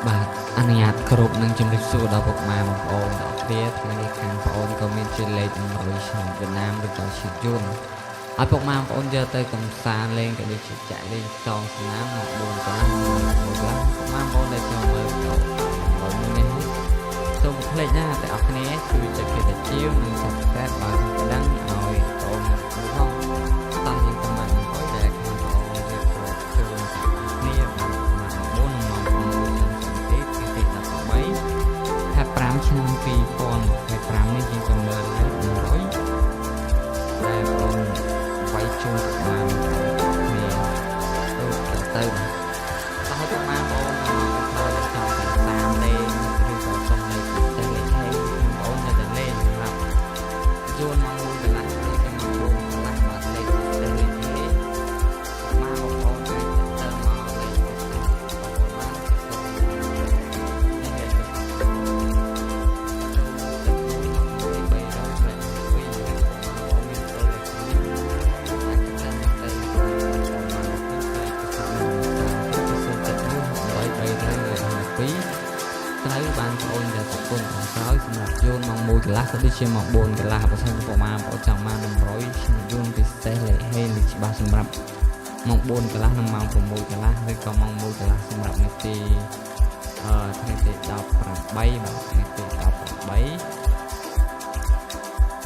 បាទអនុញ្ញាតគ្រប់នឹងជំរាបសួរដល់ពុកម៉ែបងប្អូនទាំងអស់គ្នាថ្ងៃនេះខាងបងប្អូនក៏មានជាលេខ100ឆ្នាំវៀតណាមឬក៏ជាយួនឲ្យពុកម៉ែបងប្អូនយកទៅកំសាន្តលេងក៏ដូចជាចាក់លេងសងស្នាមមក4កន្លះ1កន្លះពុកម៉ែបងប្អូនដែលចូលមើលក៏ដល់នេះសូមភ្លេចណាតែអស់គ្នាជួយចុចគេតាជាវនិង Subscribe បើមិនដឹងឲ្យបងប្អូនផងតោះយើងទៅមកអុយដែលខាងបងប្អូនរៀបរាប់ជូនគ្នាបានមក4ម៉ោង5ឆ្នាំ2025នេះយើងកំណើតលេខ100ដែលបងវាយជូនបានគ្នាទៅតោះប្រហែលបងដល់ចង់30លេខឬក៏សុំលេខតែលេខហេបងនៅតែលេខសម្រាប់យួនមកមួយកន្លះលេខទៅមកជួនកន្លះបាទលេខតែលេខហេមកបងប្អូនអាចទៅមកលេខបងប្អូនត្រូវបានបងប្អូនដែលប្រគុណខាងក្រោយសម្រាប់យួនមក1កន្លះក៏ដូចជាមក4កន្លះបើសិនប្រមាណបងចង់បាន100ឆ្នាំយួនពិសេសលេខហេលេខច្បាស់សម្រាប់មក4កន្លះនិងមក6កន្លះឬក៏មក1កន្លះសម្រាប់នាទីថ្ងៃទី18បាទថ្ងៃទី18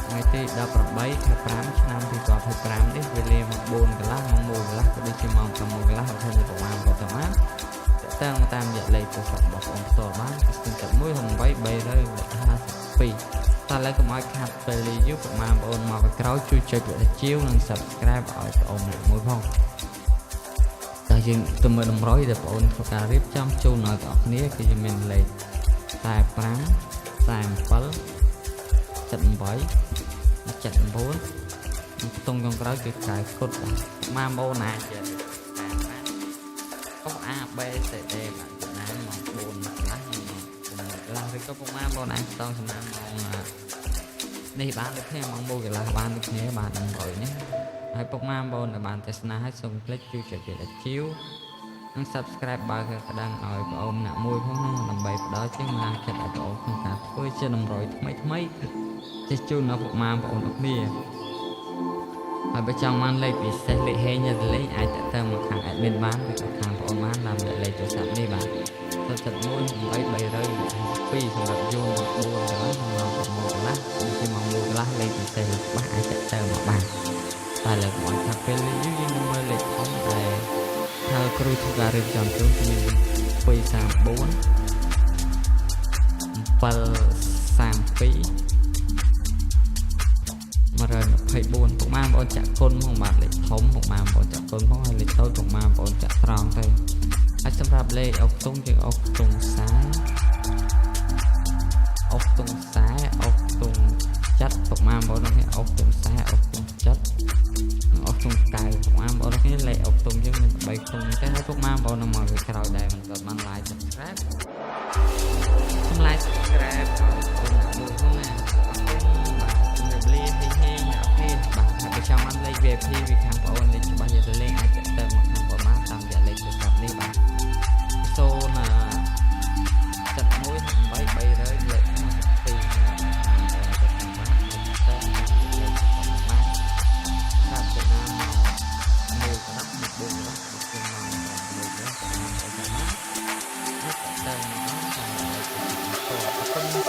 ថ្ងៃទី18ខែ5ឆ្នាំ2025នេះវេលាមក4កន្លះមក1កន្លះក៏ដូចជាមក6កន្លះបើសិនប្រមាណបងចង់បានតាមរយៈលេខទូរស័ព្ទរបស់បងផ្ទាល់បាន0.18352តើឥឡូវកុំឲ្យខាត់ពេលយូរប្រហែលបងប្អូនមកក្រោយជួយចុចវាជាវនិង Subscribe ឲ្យបងម្នាក់មួយផងតើយើងទៅមើលតម្រុយដែលបងប្អូនធ្វើការរៀបចំជូនដល់បងប្អូនគ្នាគឺយើងមានលេខ45 47 78 79ខ្ទង់ចុងក្រោយគឺ9គុតបាទមកបងណាចេះអូ A B C D បាទណាមក4កន្លះកន្លះឬក៏ពុកម៉ែបងណាស្ទងសំណាងមកនេះបានដូចគ្នាមក1កន្លះបានដូចគ្នាបាន100នេះហើយពុកម៉ែបងដែលបានទស្សនាឲ្យសូមคลิกជួយចុចវាជាវនិង Subscribe បើកក្តាំងឲ្យបងអូនអ្នកមួយផងណាដើម្បីផ្ដល់ជាកម្លាំងចិត្តឲ្យបងអូនក្នុងការធ្វើជា100ថ្មីចេះជូនដល់ពុកម៉ែបងអូនអរគ្នាហើយបើចង់បានលេខពិសេសលេខហេញលេខអាចទៅមកខាង admin បានឬក៏ខាងបងអូនបានតាមលេខទូរស័ព្ទនេះបាទ0.18322សម្រាប់យួន4កន្លះមក6កន្លះដូចជាមក1កន្លះលេខពិសេសច្បាស់អាចទៅមកបានតែលើកមកថាពេលយើងមើលលេខធំដែលថាគ្រូធ្វើការរៀបចំជូនគឺ234 732 124ពុកម៉ែបងប្អូនចាក់គុណផងបាទលេខធំពុកម៉ែបងប្អូនចាក់គុណផងហើយលេខតូចពុកម៉ែបងប្អូនចាក់ត្រង់ទៅហើយសម្រាប់លេខអុកតុងយើងអុកតុងសាអុកតុងសាអុកតុងចាត់ពុកម៉ែបងប្អូននេះអុកតុងសាអុកតុងចាត់និងអុកតុងកៅពុកម៉ែបងប្អូននេះលេខអុកតុងយើងមាន3តុងទេហើយពុកម៉ែបងប្អូនមកពីក្រោយដែរមិនក៏បាន like subscribe សូម like subscribe គុណមួយផងណាចាំបានលេខ VIP ពីខាងបងអូនលេខច្បាស់យកទៅលេងអាចទៅមកខាងបងបានតាមរយៈលេខទូរស័ព្ទនេះបាទ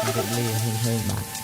0.18300លេខ52បាទ